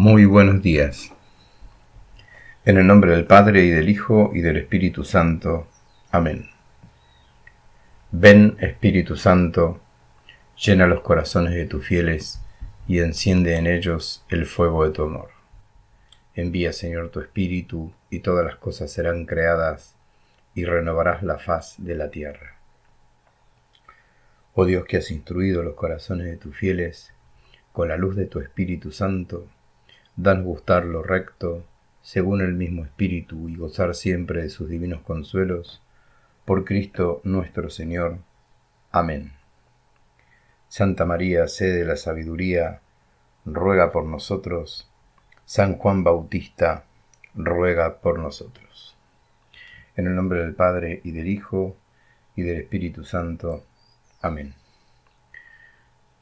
Muy buenos días. En el nombre del Padre, y del Hijo, y del Espíritu Santo. Amén. Ven, Espíritu Santo, llena los corazones de tus fieles, y enciende en ellos el fuego de tu amor. Envía, Señor, tu Espíritu, y todas las cosas serán creadas, y renovarás la faz de la tierra. Oh Dios, que has instruido los corazones de tus fieles, con la luz de tu Espíritu Santo, danos gustar lo recto, según el mismo Espíritu, y gozar siempre de sus divinos consuelos, por Cristo nuestro Señor. Amén. Santa María, sede de la sabiduría, ruega por nosotros. San Juan Bautista, ruega por nosotros. En el nombre del Padre, y del Hijo, y del Espíritu Santo. Amén.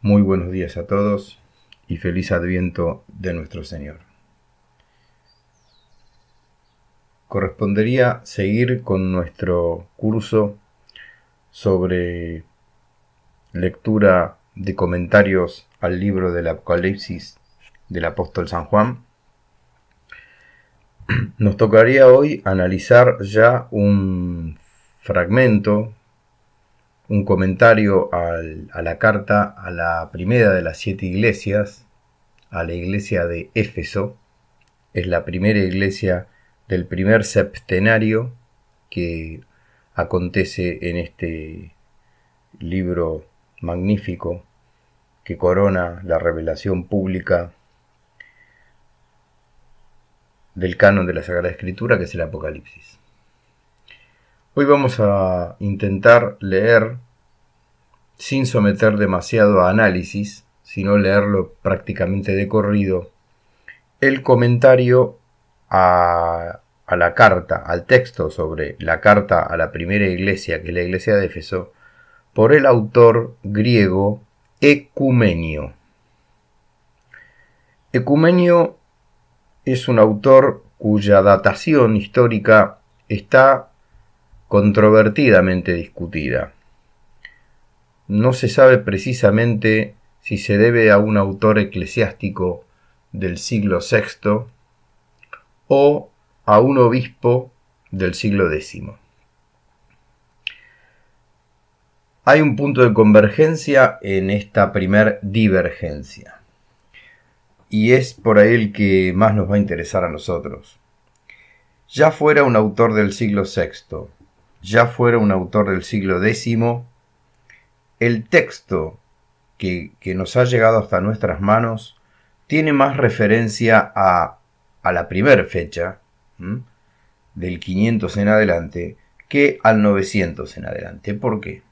Muy buenos días a todos, y feliz Adviento de nuestro Señor. Correspondería seguir con nuestro curso sobre lectura de comentarios al libro del Apocalipsis del apóstol San Juan. Nos tocaría hoy analizar ya un fragmento, un comentario a la carta a la primera de las 7 iglesias, a la iglesia de Éfeso. Es la primera iglesia del primer septenario que acontece en este libro magnífico que corona la revelación pública del canon de la Sagrada Escritura, que es el Apocalipsis. Hoy vamos a intentar leer, sin someter demasiado a análisis, sino leerlo prácticamente de corrido, el comentario a la carta, al texto sobre la carta a la primera iglesia, que es la iglesia de Éfeso, por el autor griego Ecumenio. Ecumenio es un autor cuya datación histórica está controvertidamente discutida. No se sabe precisamente si se debe a un autor eclesiástico del siglo VI o a un obispo del siglo X. Hay un punto de convergencia en esta primer divergencia, y es por ahí el que más nos va a interesar a nosotros. Ya fuera un autor del siglo VI, ya fuera un autor del siglo X, el texto que nos ha llegado hasta nuestras manos tiene más referencia a la primera fecha, del 500 en adelante, que al 900 en adelante. ¿Por qué?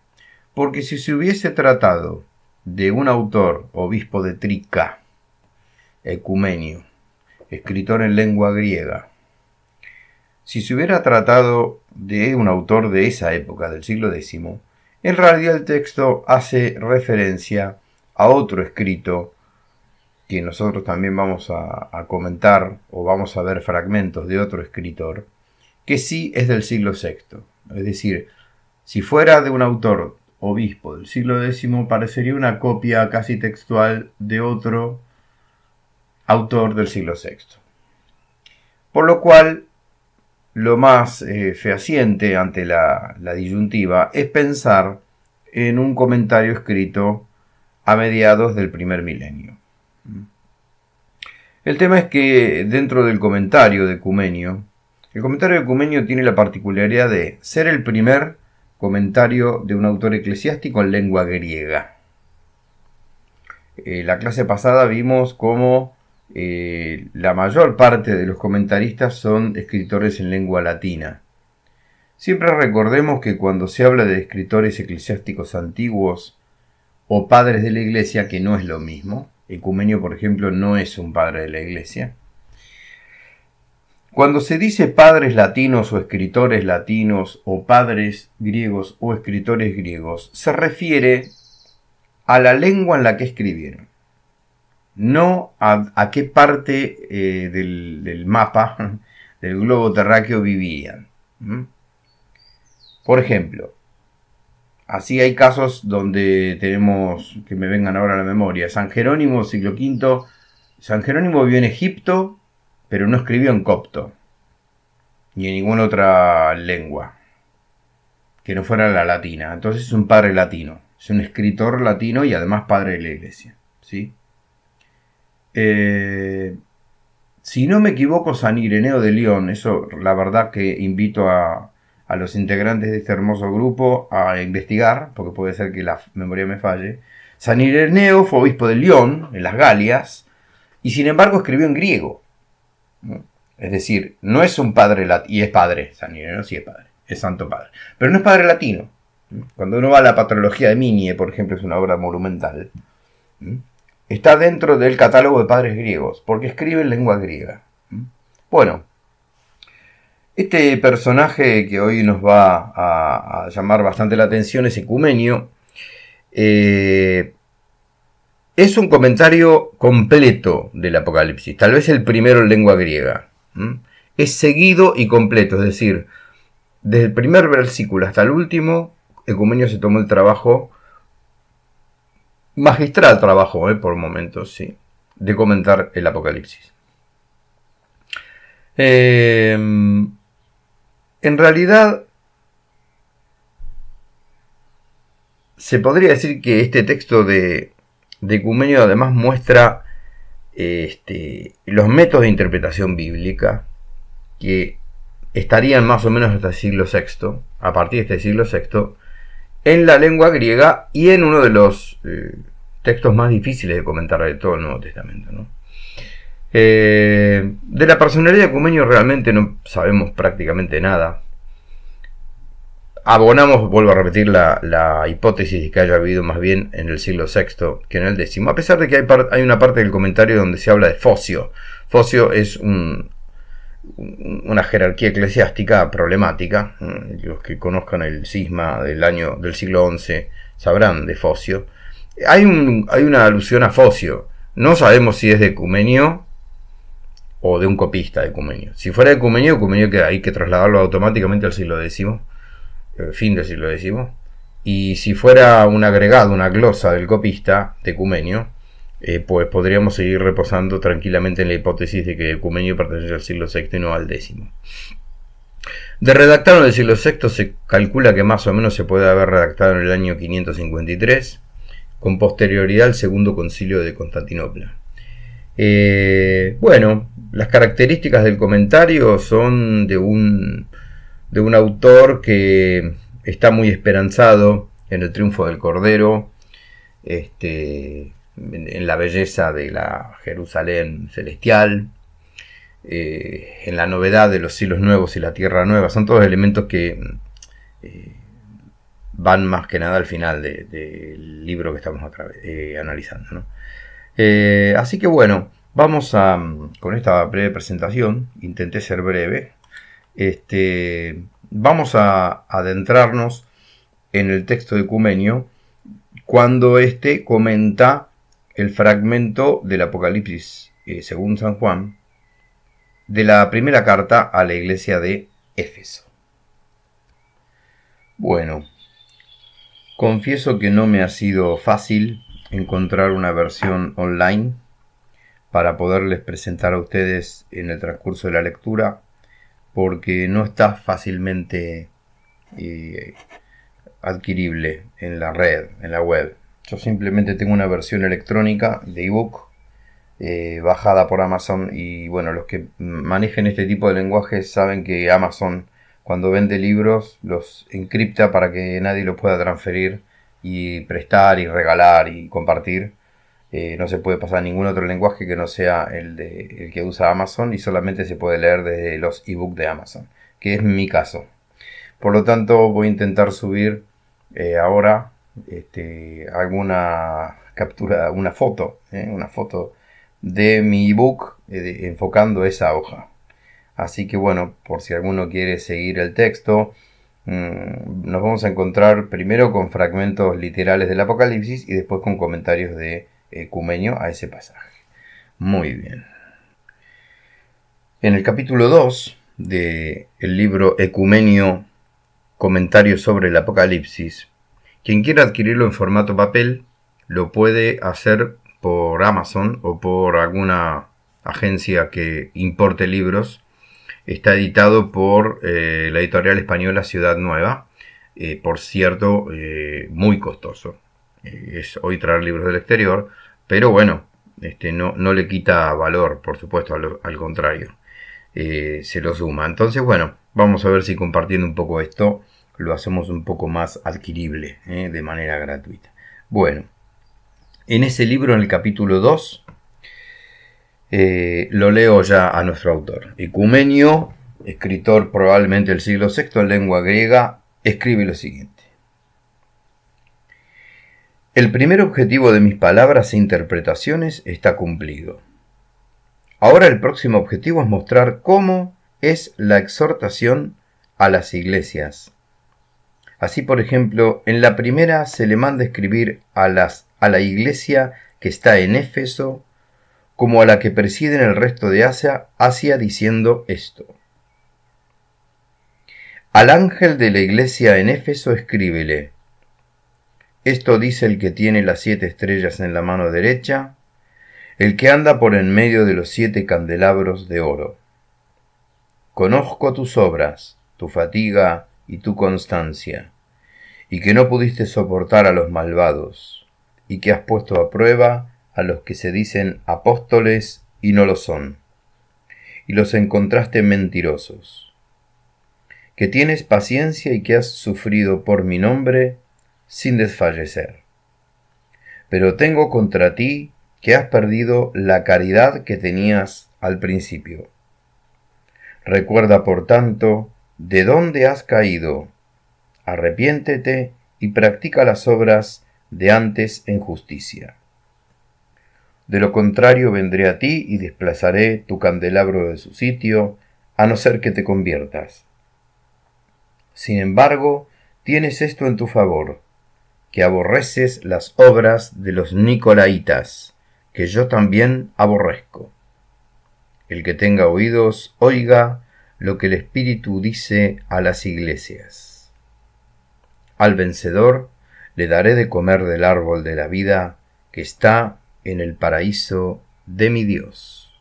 Porque si se hubiese tratado de un autor, obispo de Trica, Ecumenio, escritor en lengua griega, si se hubiera tratado de un autor de esa época, del siglo X, en realidad el texto hace referencia a otro escrito que nosotros también vamos a comentar, o vamos a ver fragmentos de otro escritor, que sí es del siglo VI. Es decir, si fuera de un autor obispo del siglo X, parecería una copia casi textual de otro autor del siglo VI. Por lo cual, lo más fehaciente ante la disyuntiva es pensar en un comentario escrito a mediados del primer milenio. El tema es que dentro del comentario de Ecumenio, el comentario de Ecumenio tiene la particularidad de ser el primer comentario de un autor eclesiástico en lengua griega. La clase pasada vimos cómo la mayor parte de los comentaristas son escritores en lengua latina. Siempre recordemos que cuando se habla de escritores eclesiásticos antiguos o padres de la iglesia, que no es lo mismo, Ecumenio, por ejemplo, no es un padre de la iglesia. Cuando se dice padres latinos o escritores latinos o padres griegos o escritores griegos, se refiere a la lengua en la que escribieron, no a qué parte del mapa del globo terráqueo vivían. Por ejemplo, así hay casos donde tenemos, que me vengan ahora a la memoria, San Jerónimo, siglo V, San Jerónimo vivió en Egipto, pero no escribió en copto, ni en ninguna otra lengua que no fuera la latina. Entonces es un padre latino, es un escritor latino y además padre de la iglesia, ¿sí? Si no me equivoco, San Ireneo de León, eso la verdad que invito a los integrantes de este hermoso grupo a investigar, porque puede ser que la memoria me falle. San Ireneo fue obispo de León, en las Galias, y sin embargo escribió en griego. Es decir, no es un padre latino, y es padre, San Ireneo sí es padre, es santo padre, pero no es padre latino. Cuando uno va a la Patrología de Minie, por ejemplo, es una obra monumental, está dentro del catálogo de padres griegos, porque escribe en lengua griega. Bueno, este personaje que hoy nos va a llamar bastante la atención es Ecumenio. Es un comentario completo del Apocalipsis, tal vez el primero en lengua griega. Es seguido y completo, es decir, desde el primer versículo hasta el último, Ecumenio se tomó el trabajo, magistral trabajo, por momentos, sí, de comentar el Apocalipsis. En realidad, se podría decir que este texto de Ecumenio además muestra los métodos de interpretación bíblica que estarían más o menos hasta el siglo VI, a partir de este siglo VI, en la lengua griega y en uno de los textos más difíciles de comentar de todo el Nuevo Testamento, ¿no? De la personalidad de Ecumenio realmente no sabemos prácticamente nada. Abonamos, vuelvo a repetir, la hipótesis de que haya vivido más bien en el siglo VI que en el X, a pesar de que hay una parte del comentario donde se habla de Focio. Focio es una jerarquía eclesiástica problemática. Los que conozcan el cisma del siglo XI sabrán de Focio. Hay una alusión a Focio. No sabemos si es de Ecumenio o de un copista de Ecumenio. Si fuera de Ecumenio que hay que trasladarlo automáticamente al siglo X, fin del siglo X. Y si fuera un agregado, una glosa del copista de Ecumenio, pues podríamos seguir reposando tranquilamente en la hipótesis de que Ecumenio pertenece al siglo VI y no al X. De redactado en el siglo VI se calcula que más o menos se puede haber redactado en el año 553, con posterioridad al segundo concilio de Constantinopla. Bueno, las características del comentario son de un autor que está muy esperanzado en el triunfo del Cordero, en la belleza de la Jerusalén celestial, en la novedad de los cielos nuevos y la tierra nueva. Son todos elementos que van más que nada al final del libro que estamos analizando, ¿no? Así que bueno, vamos con esta breve presentación. Intenté ser breve. Vamos a adentrarnos en el texto de Ecumenio cuando comenta el fragmento del Apocalipsis según San Juan de la primera carta a la iglesia de Éfeso. Bueno, confieso que no me ha sido fácil encontrar una versión online para poderles presentar a ustedes en el transcurso de la lectura, porque no está fácilmente adquirible en la red, en la web. Yo simplemente tengo una versión electrónica de ebook bajada por Amazon, y bueno, los que manejen este tipo de lenguajes saben que Amazon, cuando vende libros, los encripta para que nadie los pueda transferir y prestar y regalar y compartir. No se puede pasar a ningún otro lenguaje que no sea el que usa Amazon, y solamente se puede leer desde los ebooks de Amazon, que es mi caso. Por lo tanto, voy a intentar subir ahora alguna captura, una foto de mi ebook enfocando esa hoja. Así que bueno, por si alguno quiere seguir el texto, nos vamos a encontrar primero con fragmentos literales del Apocalipsis y después con comentarios de Ecumenio a ese pasaje. Muy bien. En el capítulo 2 del libro Ecumenio, Comentarios sobre el Apocalipsis, quien quiera adquirirlo en formato papel lo puede hacer por Amazon o por alguna agencia que importe libros. Está editado por la editorial española Ciudad Nueva. Por cierto, muy costoso. Es hoy traer libros del exterior, pero bueno, no le quita valor, por supuesto, al contrario, se lo suma. Entonces, bueno, vamos a ver si compartiendo un poco esto lo hacemos un poco más adquirible, de manera gratuita. Bueno, en ese libro, en el capítulo 2, lo leo ya a nuestro autor. Ecumenio, escritor probablemente del siglo VI en lengua griega, escribe lo siguiente. El primer objetivo de mis palabras e interpretaciones está cumplido. Ahora el próximo objetivo es mostrar cómo es la exhortación a las iglesias. Así, por ejemplo, en la primera se le manda escribir a la iglesia que está en Éfeso, como a la que presiden el resto de Asia diciendo esto. Al ángel de la iglesia en Éfeso escríbele. Esto dice el que tiene las 7 estrellas en la mano derecha, el que anda por en medio de los 7 candelabros de oro. Conozco tus obras, tu fatiga y tu constancia, y que no pudiste soportar a los malvados, y que has puesto a prueba a los que se dicen apóstoles y no lo son, y los encontraste mentirosos. Que tienes paciencia y que has sufrido por mi nombre sin desfallecer. Pero tengo contra ti que has perdido la caridad que tenías al principio. Recuerda, por tanto, de dónde has caído. Arrepiéntete y practica las obras de antes en justicia. De lo contrario vendré a ti y desplazaré tu candelabro de su sitio, a no ser que te conviertas. Sin embargo, tienes esto en tu favor, que aborreces las obras de los nicolaitas, que yo también aborrezco. El que tenga oídos, oiga lo que el Espíritu dice a las iglesias. Al vencedor le daré de comer del árbol de la vida que está en el paraíso de mi Dios.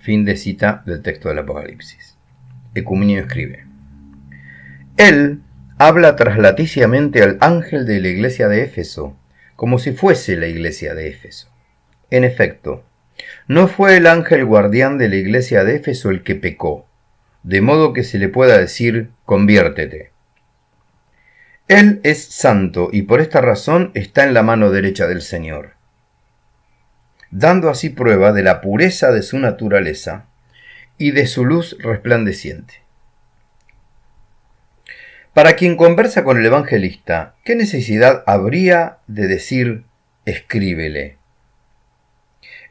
Fin de cita del texto del Apocalipsis. Ecumenio escribe. Él habla traslaticiamente al ángel de la iglesia de Éfeso, como si fuese la iglesia de Éfeso. En efecto, no fue el ángel guardián de la iglesia de Éfeso el que pecó, de modo que se le pueda decir, conviértete. Él es santo y por esta razón está en la mano derecha del Señor, dando así prueba de la pureza de su naturaleza y de su luz resplandeciente. Para quien conversa con el evangelista, ¿qué necesidad habría de decir escríbele?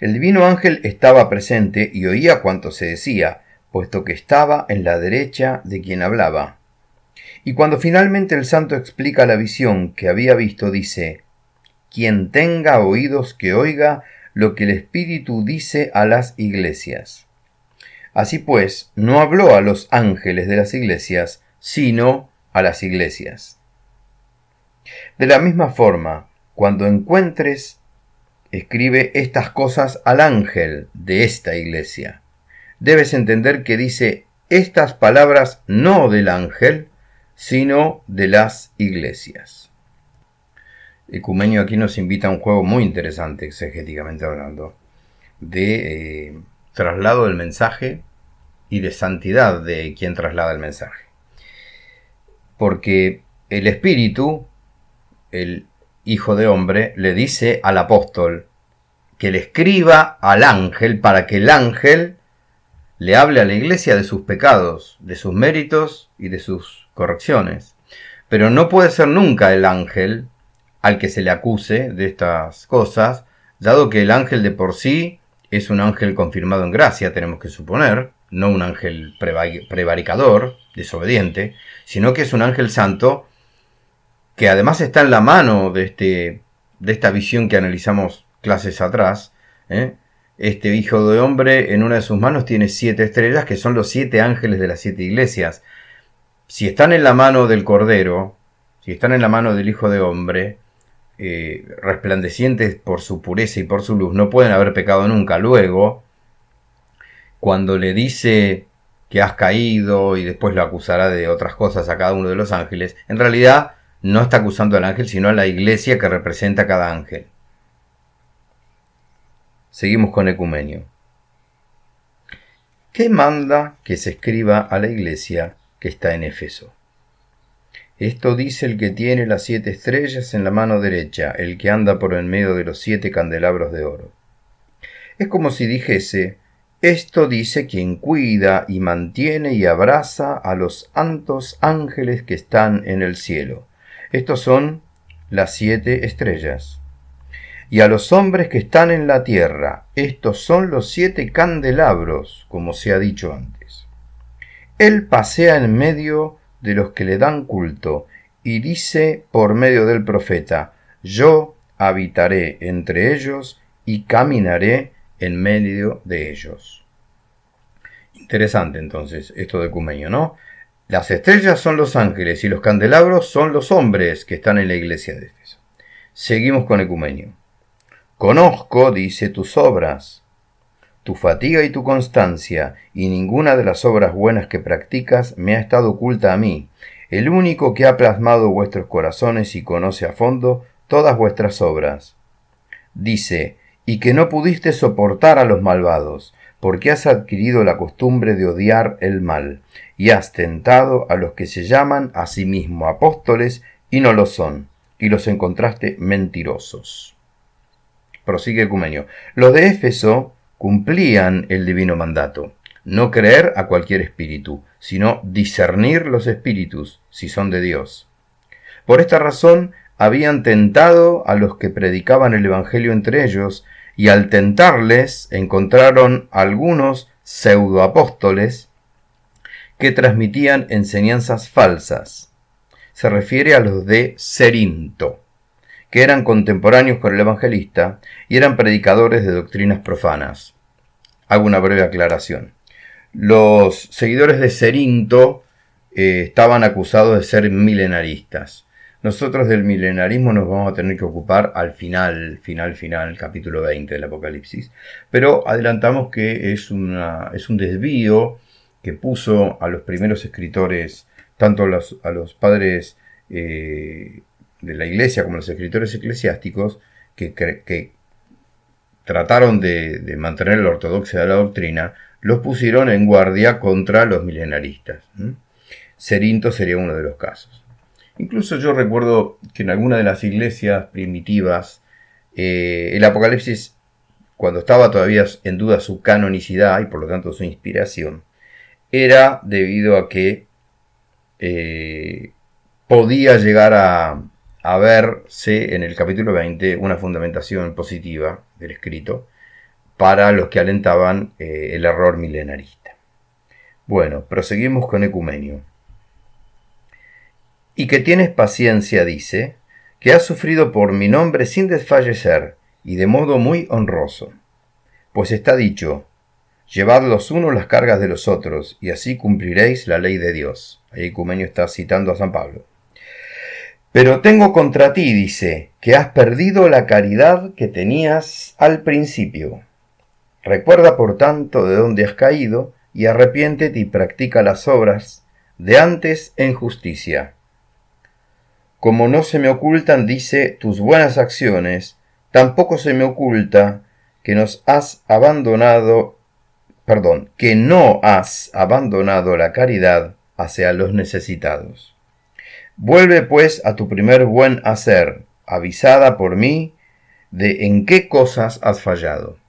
El divino ángel estaba presente y oía cuanto se decía, puesto que estaba en la derecha de quien hablaba. Y cuando finalmente el santo explica la visión que había visto, dice, quien tenga oídos que oiga lo que el Espíritu dice a las iglesias. Así pues, no habló a los ángeles de las iglesias, sino a las iglesias. De la misma forma, cuando encuentres, escribe estas cosas al ángel de esta iglesia. Debes entender que dice estas palabras no del ángel, sino de las iglesias. Ecumenio aquí nos invita a un juego muy interesante, exegéticamente hablando, de traslado del mensaje y de santidad de quien traslada el mensaje. Porque el Espíritu, el Hijo de Hombre, le dice al apóstol que le escriba al ángel para que el ángel le hable a la iglesia de sus pecados, de sus méritos y de sus correcciones. Pero no puede ser nunca el ángel al que se le acuse de estas cosas, dado que el ángel de por sí es un ángel confirmado en gracia, tenemos que suponer, no un ángel prevaricador, desobediente, sino que es un ángel santo que además está en la mano de esta visión que analizamos clases atrás. Este Hijo de Hombre en una de sus manos tiene 7 estrellas, que son los 7 ángeles de las 7 iglesias. Si están en la mano del Cordero, si están en la mano del Hijo de Hombre, resplandecientes por su pureza y por su luz, no pueden haber pecado nunca. Luego, cuando le dice que has caído y después lo acusará de otras cosas a cada uno de los ángeles, en realidad no está acusando al ángel, sino a la iglesia que representa a cada ángel. Seguimos con Ecumenio. ¿Qué manda que se escriba a la iglesia que está en Éfeso? Esto dice el que tiene las 7 estrellas en la mano derecha, el que anda por en medio de los 7 candelabros de oro. Es como si dijese: esto dice quien cuida y mantiene y abraza a los santos ángeles que están en el cielo. Estos son las 7 estrellas. Y a los hombres que están en la tierra, estos son los 7 candelabros, como se ha dicho antes. Él pasea en medio de los que le dan culto, y dice por medio del profeta: yo habitaré entre ellos y caminaré en medio de ellos. Interesante entonces esto de Ecumenio, ¿no? Las estrellas son los ángeles y los candelabros son los hombres que están en la iglesia de Éfeso. Seguimos con Ecumenio. Conozco, dice, tus obras, tu fatiga y tu constancia, y ninguna de las obras buenas que practicas me ha estado oculta a mí, el único que ha plasmado vuestros corazones y conoce a fondo todas vuestras obras. Dice: y que no pudiste soportar a los malvados, porque has adquirido la costumbre de odiar el mal, y has tentado a los que se llaman a sí mismos apóstoles y no lo son, y los encontraste mentirosos. Prosigue Ecumenio. Los de Éfeso cumplían el divino mandato: no creer a cualquier espíritu, sino discernir los espíritus, si son de Dios. Por esta razón habían tentado a los que predicaban el evangelio entre ellos, y al tentarles encontraron algunos pseudoapóstoles que transmitían enseñanzas falsas. Se refiere a los de Cerinto, que eran contemporáneos con el evangelista y eran predicadores de doctrinas profanas. Hago una breve aclaración. Los seguidores de Cerinto estaban acusados de ser milenaristas. Nosotros del milenarismo nos vamos a tener que ocupar al final, capítulo 20 del Apocalipsis. Pero adelantamos que es un desvío que puso a los primeros escritores, tanto a los padres de la iglesia como los escritores eclesiásticos, que trataron de mantener la ortodoxia de la doctrina, los pusieron en guardia contra los milenaristas. Cerinto sería uno de los casos. Incluso yo recuerdo que en alguna de las iglesias primitivas, el Apocalipsis, cuando estaba todavía en duda su canonicidad y por lo tanto su inspiración, era debido a que podía llegar a verse en el capítulo 20 una fundamentación positiva del escrito para los que alentaban el error milenarista. Bueno, proseguimos con Ecumenio. Y que tienes paciencia, dice, que has sufrido por mi nombre sin desfallecer, y de modo muy honroso. Pues está dicho: llevad los unos las cargas de los otros, y así cumpliréis la ley de Dios. Ahí Ecumenio está citando a San Pablo. Pero tengo contra ti, dice, que has perdido la caridad que tenías al principio. Recuerda, por tanto, de dónde has caído, y arrepiéntete y practica las obras de antes en justicia. Como no se me ocultan, dice, tus buenas acciones, tampoco se me oculta que no has abandonado la caridad hacia los necesitados. Vuelve pues a tu primer buen hacer, avisada por mí de en qué cosas has fallado.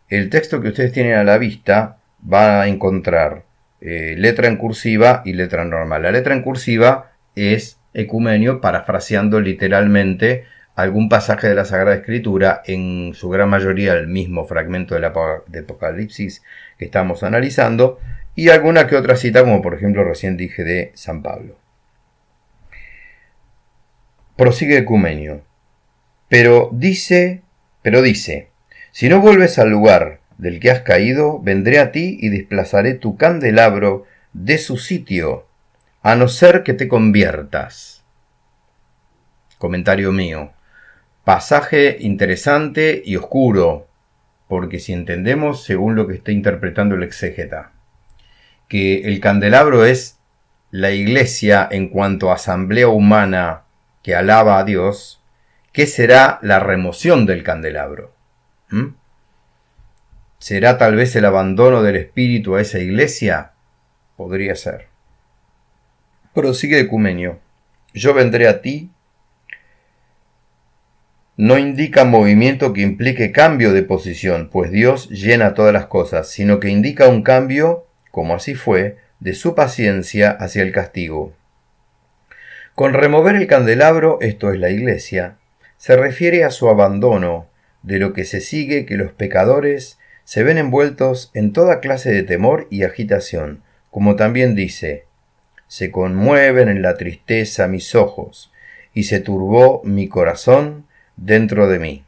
El texto que ustedes tienen a la vista va a encontrar letra en cursiva y letra normal. La letra en cursiva es Ecumenio parafraseando literalmente algún pasaje de la Sagrada Escritura, en su gran mayoría el mismo fragmento de Apocalipsis que estamos analizando, y alguna que otra cita, como por ejemplo recién dije de San Pablo. Prosigue Ecumenio. Pero dice, si no vuelves al lugar del que has caído, vendré a ti y desplazaré tu candelabro de su sitio, a no ser que te conviertas. Comentario mío. Pasaje interesante y oscuro, porque si entendemos, según lo que está interpretando el exégeta, que el candelabro es la iglesia en cuanto a asamblea humana que alaba a Dios, ¿qué será la remoción del candelabro? ¿Será tal vez el abandono del espíritu a esa iglesia? Podría ser. Prosigue Ecumenio. Yo vendré a ti. No indica movimiento que implique cambio de posición, pues Dios llena todas las cosas, sino que indica un cambio, como así fue, de su paciencia hacia el castigo. Con remover el candelabro, esto es la iglesia, se refiere a su abandono, de lo que se sigue que los pecadores se ven envueltos en toda clase de temor y agitación, como también dice, se conmueven en la tristeza mis ojos, y se turbó mi corazón dentro de mí.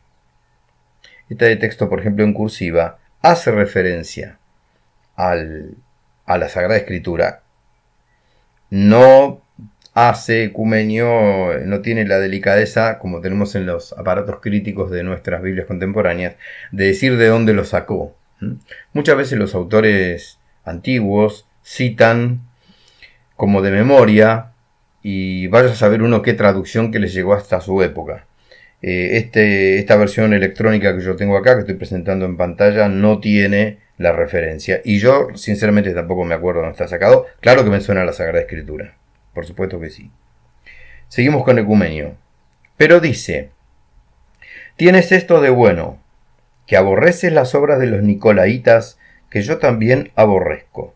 Este texto, por ejemplo, en cursiva, hace referencia a la Sagrada Escritura. No hace Ecumenio, no tiene la delicadeza, como tenemos en los aparatos críticos de nuestras Biblias contemporáneas, de decir de dónde lo sacó. Muchas veces los autores antiguos citan como de memoria, y vaya a saber uno qué traducción que les llegó hasta su época. Esta versión electrónica que yo tengo acá, que estoy presentando en pantalla, no tiene la referencia. Y yo, sinceramente, tampoco me acuerdo dónde está sacado. Claro que me suena a la Sagrada Escritura. Por supuesto que sí. Seguimos con Ecumenio. Pero dice, tienes esto de bueno, que aborreces las obras de los nicolaitas, que yo también aborrezco.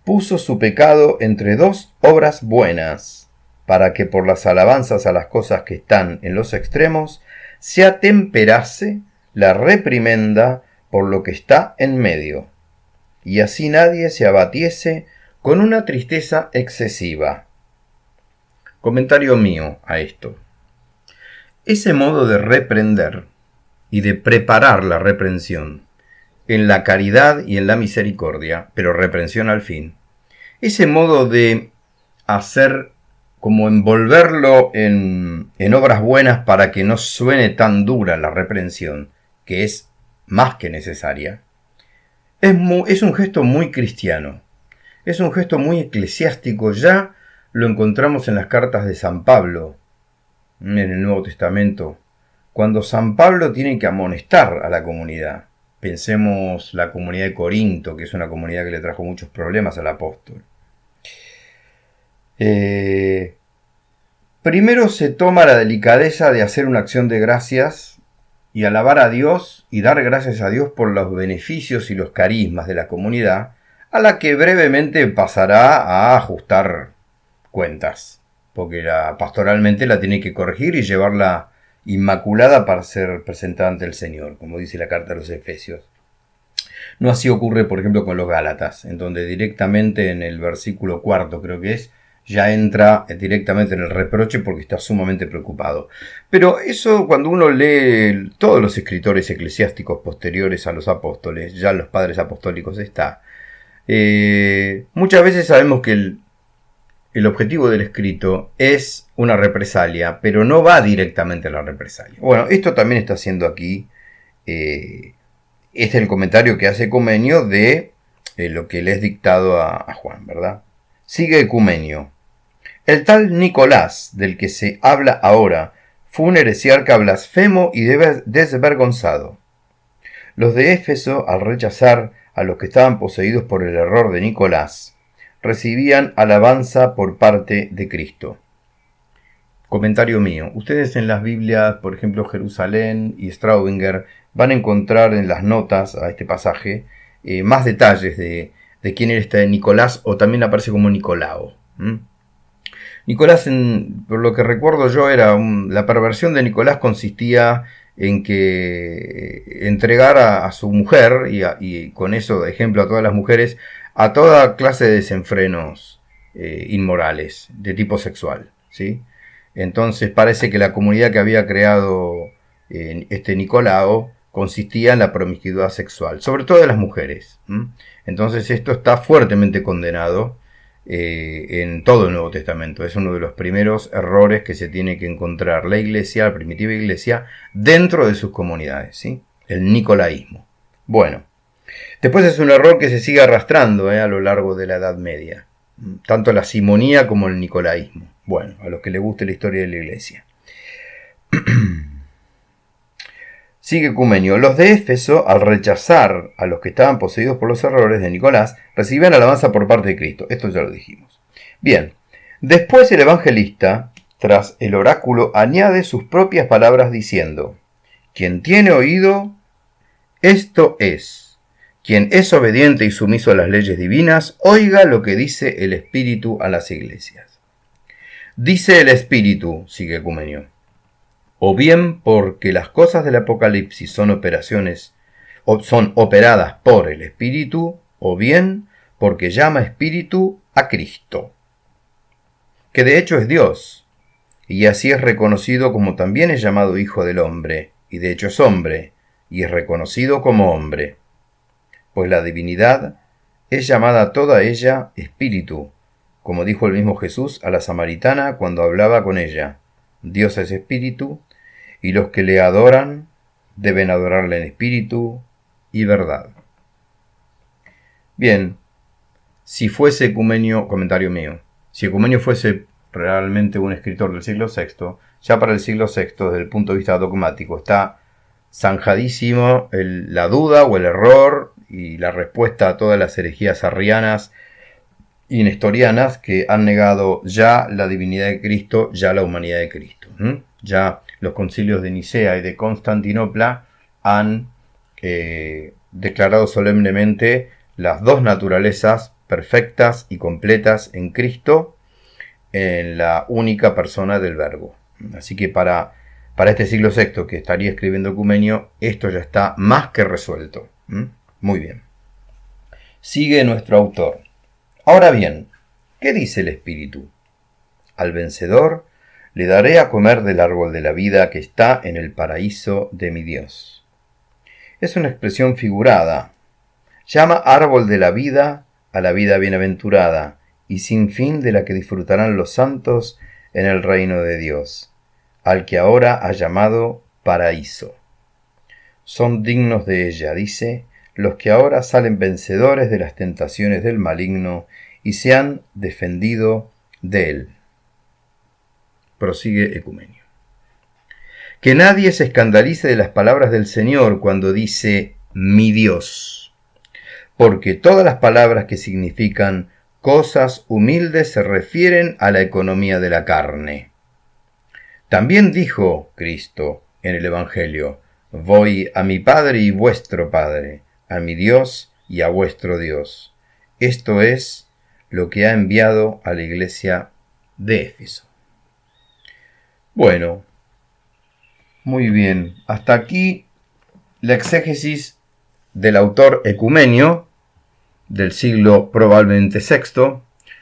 Puso su pecado entre dos obras buenas, para que por las alabanzas a las cosas que están en los extremos, se atemperase la reprimenda por lo que está en medio, y así nadie se abatiese con una tristeza excesiva. Comentario mío a esto. Ese modo de reprender y de preparar la reprensión en la caridad y en la misericordia, pero reprensión al fin, ese modo de hacer como envolverlo en obras buenas para que no suene tan dura la reprensión, que es más que necesaria, es un gesto muy cristiano, es un gesto muy eclesiástico. Ya lo encontramos en las cartas de San Pablo, en el Nuevo Testamento, cuando San Pablo tiene que amonestar a la comunidad. Pensemos la comunidad de Corinto, que es una comunidad que le trajo muchos problemas al apóstol. Primero se toma la delicadeza de hacer una acción de gracias y alabar a Dios y dar gracias a Dios por los beneficios y los carismas de la comunidad, a la que brevemente pasará a ajustar cuentas, porque pastoralmente la tiene que corregir y llevarla inmaculada para ser presentada ante el Señor, como dice la carta a los Efesios. No así ocurre, por ejemplo, con los Gálatas, en donde directamente en el versículo 4, creo que es, ya entra directamente en el reproche porque está sumamente preocupado. Pero eso, cuando uno lee todos los escritores eclesiásticos posteriores a los apóstoles, ya los padres apostólicos está, muchas veces sabemos que el objetivo del escrito es una represalia, pero no va directamente a la represalia. Bueno, esto también está haciendo aquí, este es el comentario que hace Ecumenio de lo que le es dictado a Juan, ¿verdad? Sigue Ecumenio. El tal Nicolás, del que se habla ahora, fue un heresiarca blasfemo y desvergonzado. Los de Éfeso, al rechazar a los que estaban poseídos por el error de Nicolás, recibían alabanza por parte de Cristo. Comentario mío. Ustedes en las Biblias, por ejemplo, Jerusalén y Straubinger, van a encontrar en las notas a este pasaje más detalles de quién era este Nicolás, o también aparece como Nicolao. Nicolás, por lo que recuerdo yo, la perversión de Nicolás consistía en que entregara a su mujer, y con eso de ejemplo a todas las mujeres, a toda clase de desenfrenos inmorales de tipo sexual, ¿sí? Entonces parece que la comunidad que había creado este Nicolao consistía en la promiscuidad sexual, sobre todo de las mujeres. Entonces esto está fuertemente condenado en todo el Nuevo Testamento. Es uno de los primeros errores que se tiene que encontrar la iglesia, la primitiva iglesia, dentro de sus comunidades, ¿sí? El nicolaísmo. Bueno, después es un error que se sigue arrastrando a lo largo de la Edad Media, tanto la simonía como el nicolaísmo. Bueno, a los que les guste la historia de la iglesia. Sigue Ecumenio. Los de Éfeso, al rechazar a los que estaban poseídos por los errores de Nicolás, recibían alabanza por parte de Cristo. Esto ya lo dijimos. Bien, después el evangelista, tras el oráculo, añade sus propias palabras diciendo: quien tiene oído, esto es. Quien es obediente y sumiso a las leyes divinas, oiga lo que dice el Espíritu a las iglesias. Dice el Espíritu, sigue Ecumenio, o bien porque las cosas del Apocalipsis son operadas por el Espíritu, o bien porque llama Espíritu a Cristo, que de hecho es Dios, y así es reconocido como también es llamado Hijo del Hombre, y de hecho es hombre, y es reconocido como hombre. Pues la divinidad es llamada toda ella Espíritu, como dijo el mismo Jesús a la samaritana cuando hablaba con ella. Dios es Espíritu, y los que le adoran deben adorarle en espíritu y verdad. Bien, si fuese Ecumenio, comentario mío, si Ecumenio fuese realmente un escritor del siglo VI, ya para el siglo VI, desde el punto de vista dogmático, está zanjadísimo la duda o el error y la respuesta a todas las herejías arrianas y nestorianas que han negado ya la divinidad de Cristo, ya la humanidad de Cristo. Ya los concilios de Nicea y de Constantinopla han declarado solemnemente las dos naturalezas perfectas y completas en Cristo, en la única persona del Verbo. Así que para este siglo VI que estaría escribiendo Ecumenio, esto ya está más que resuelto. Muy bien. Sigue nuestro autor. Ahora bien, ¿qué dice el Espíritu? Al vencedor le daré a comer del árbol de la vida que está en el paraíso de mi Dios. Es una expresión figurada. Llama árbol de la vida a la vida bienaventurada y sin fin de la que disfrutarán los santos en el reino de Dios, al que ahora ha llamado paraíso. Son dignos de ella, dice, los que ahora salen vencedores de las tentaciones del maligno y se han defendido de él. Prosigue Ecumenio. Que nadie se escandalice de las palabras del Señor cuando dice mi Dios, porque todas las palabras que significan cosas humildes se refieren a la economía de la carne. También dijo Cristo en el Evangelio: voy a mi Padre y vuestro Padre, a mi Dios y a vuestro Dios. Esto es lo que ha enviado a la iglesia de Éfeso. Bueno, muy bien. Hasta aquí la exégesis del autor Ecumenio, del siglo probablemente VI,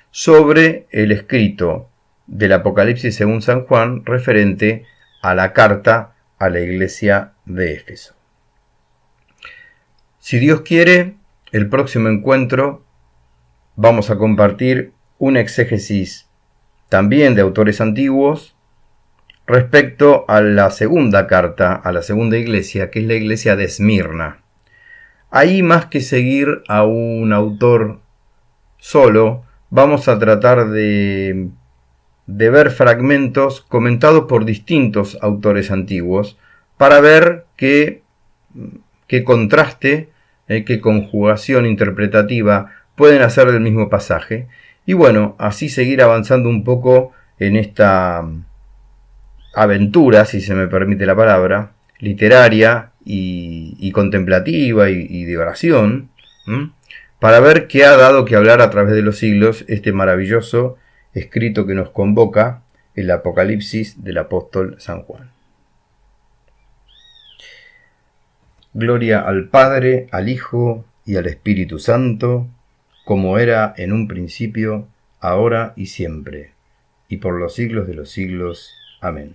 sobre el escrito del Apocalipsis según San Juan referente a la carta a la iglesia de Éfeso. Si Dios quiere, el próximo encuentro vamos a compartir una exégesis también de autores antiguos respecto a la segunda carta, a la segunda iglesia, que es la iglesia de Esmirna. Ahí, más que seguir a un autor solo, vamos a tratar de ver fragmentos comentados por distintos autores antiguos para ver qué contraste, qué conjugación interpretativa pueden hacer del mismo pasaje. Y bueno, así seguir avanzando un poco en esta aventura, si se me permite la palabra, literaria y contemplativa y de oración, para ver qué ha dado que hablar a través de los siglos este maravilloso escrito que nos convoca, el Apocalipsis del apóstol San Juan. Gloria al Padre, al Hijo y al Espíritu Santo, como era en un principio, ahora y siempre, y por los siglos de los siglos. Amén.